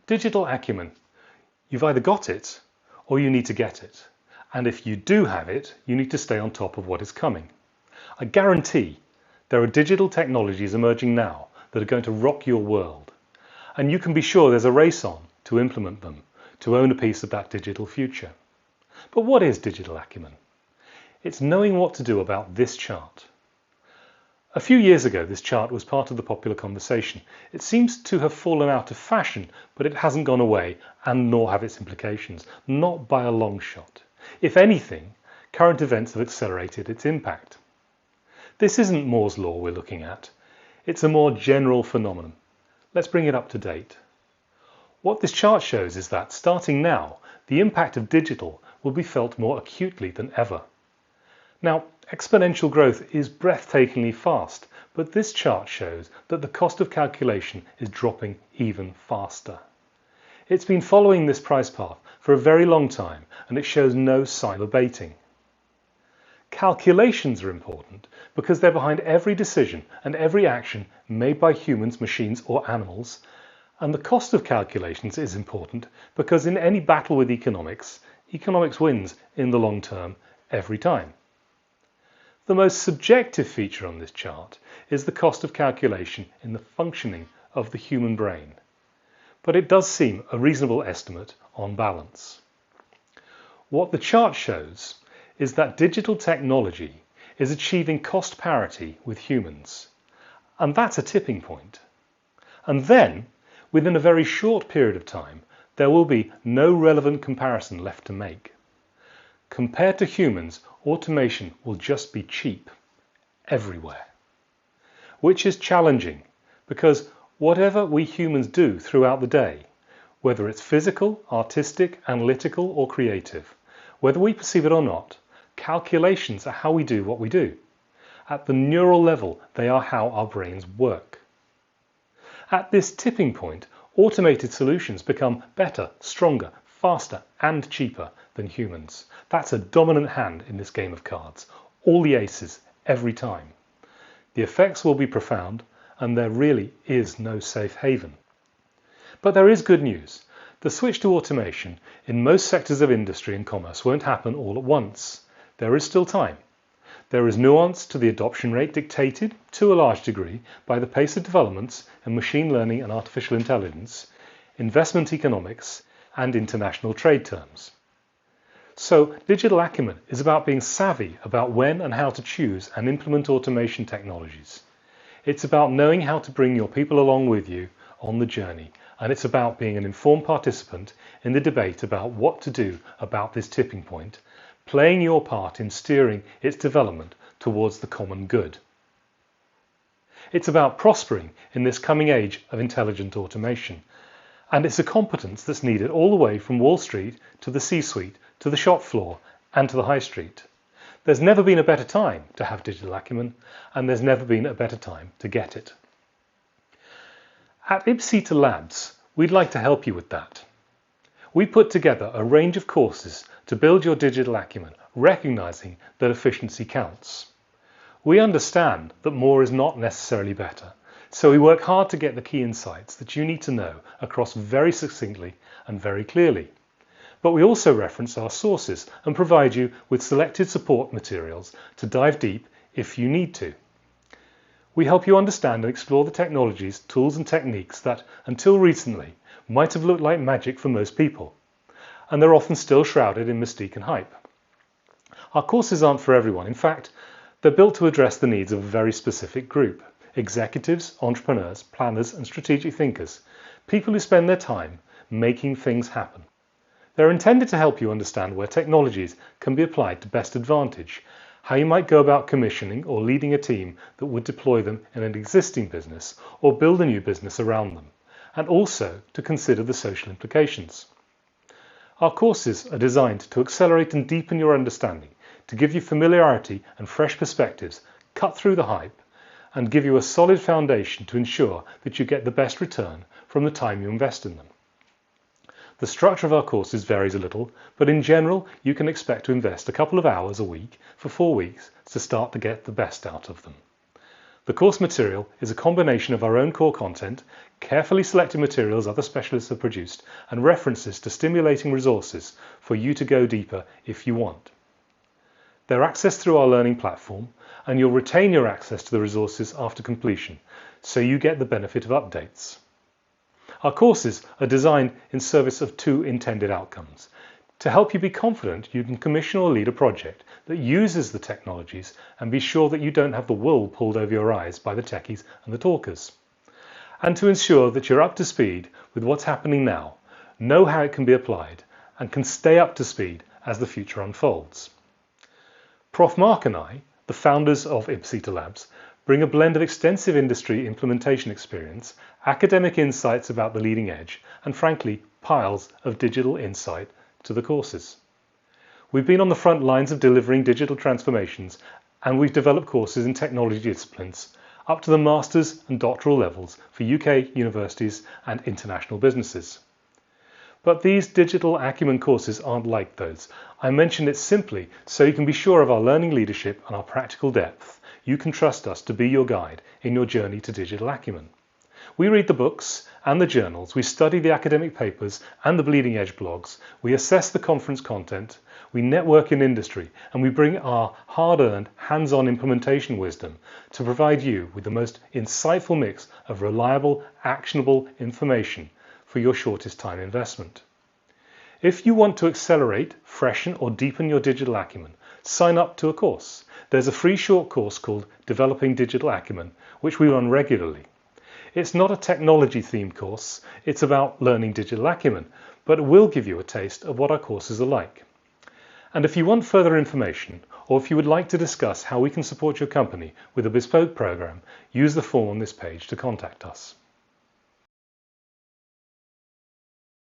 Digital acumen. You've either got it or you need to get it. And if you do have it, you need to stay on top of what is coming. I guarantee there are digital technologies emerging now that are going to rock your world. And you can be sure there's a race on to implement them, to own a piece of that digital future. But what is digital acumen? It's knowing what to do about this chart. A few years ago, this chart was part of the popular conversation. It seems to have fallen out of fashion, but it hasn't gone away, and nor have its implications, not by a long shot. If anything, current events have accelerated its impact. This isn't Moore's law we're looking at. It's a more general phenomenon. Let's bring it up to date. What this chart shows is that, starting now, the impact of digital will be felt more acutely than ever. Now, exponential growth is breathtakingly fast, but this chart shows that the cost of calculation is dropping even faster. It's been following this price path for a very long time, and it shows no sign of abating. Calculations are important because they're behind every decision and every action made by humans, machines, or animals, and the cost of calculations is important because in any battle with economics, economics wins in the long term every time. The most subjective feature on this chart is the cost of calculation in the functioning of the human brain, but it does seem a reasonable estimate on balance. What the chart shows is that digital technology is achieving cost parity with humans, and that's a tipping point. And then, within a very short period of time, there will be no relevant comparison left to make. Compared to humans, automation will just be cheap everywhere. Which is challenging because whatever we humans do throughout the day, whether it's physical, artistic, analytical, or creative, whether we perceive it or not, calculations are how we do what we do. At the neural level, they are how our brains work. At this tipping point, automated solutions become better, stronger, faster, and cheaper than humans. That's a dominant hand in this game of cards. All the aces, every time. The effects will be profound, and there really is no safe haven. But there is good news. The switch to automation in most sectors of industry and commerce won't happen all at once. There is still time. There is nuance to the adoption rate dictated, to a large degree, by the pace of developments in machine learning and artificial intelligence, investment economics, and international trade terms. So, digital acumen is about being savvy about when and how to choose and implement automation technologies. It's about knowing how to bring your people along with you on the journey, and it's about being an informed participant in the debate about what to do about this tipping point, playing your part in steering its development towards the common good. It's about prospering in this coming age of intelligent automation, and it's a competence that's needed all the way from Wall Street to the C-suite, to the shop floor, and to the high street. There's never been a better time to have digital acumen, and there's never been a better time to get it. At Ipsita Labs, we'd like to help you with that. We put together a range of courses to build your digital acumen, recognizing that efficiency counts. We understand that more is not necessarily better, so we work hard to get the key insights that you need to know across very succinctly and very clearly. But we also reference our sources and provide you with selected support materials to dive deep if you need to. We help you understand and explore the technologies, tools and techniques that, until recently, might have looked like magic for most people, and they're often still shrouded in mystique and hype. Our courses aren't for everyone. In fact, they're built to address the needs of a very specific group: executives, entrepreneurs, planners and strategic thinkers, people who spend their time making things happen. They're intended to help you understand where technologies can be applied to best advantage, how you might go about commissioning or leading a team that would deploy them in an existing business or build a new business around them, and also to consider the social implications. Our courses are designed to accelerate and deepen your understanding, to give you familiarity and fresh perspectives, cut through the hype, and give you a solid foundation to ensure that you get the best return from the time you invest in them. The structure of our courses varies a little, but in general you can expect to invest a couple of hours a week for 4 weeks to start to get the best out of them. The course material is a combination of our own core content, carefully selected materials other specialists have produced, and references to stimulating resources for you to go deeper if you want. They're accessed through our learning platform, and you'll retain your access to the resources after completion, so you get the benefit of updates. Our courses are designed in service of two intended outcomes: to help you be confident you can commission or lead a project that uses the technologies and be sure that you don't have the wool pulled over your eyes by the techies and the talkers, and to ensure that you're up to speed with what's happening now, know how it can be applied, and can stay up to speed as the future unfolds. Prof. Mark and I, the founders of Ipsita Labs, bring a blend of extensive industry implementation experience, academic insights about the leading edge, and frankly, piles of digital insight to the courses. We've been on the front lines of delivering digital transformations, and we've developed courses in technology disciplines up to the master's and doctoral levels for UK universities and international businesses. But these Digital Acumen courses aren't like those. I mention it simply so you can be sure of our learning leadership and our practical depth. You can trust us to be your guide in your journey to digital acumen. We read the books and the journals, we study the academic papers and the bleeding edge blogs, we assess the conference content, we network in industry, and we bring our hard-earned, hands-on implementation wisdom to provide you with the most insightful mix of reliable, actionable information for your shortest time investment. If you want to accelerate, freshen, or deepen your digital acumen, sign up to a course. There's a free short course called Developing Digital Acumen, which we run regularly. It's not a technology-themed course, it's about learning digital acumen, but it will give you a taste of what our courses are like. And if you want further information, or if you would like to discuss how we can support your company with a bespoke program, use the form on this page to contact us.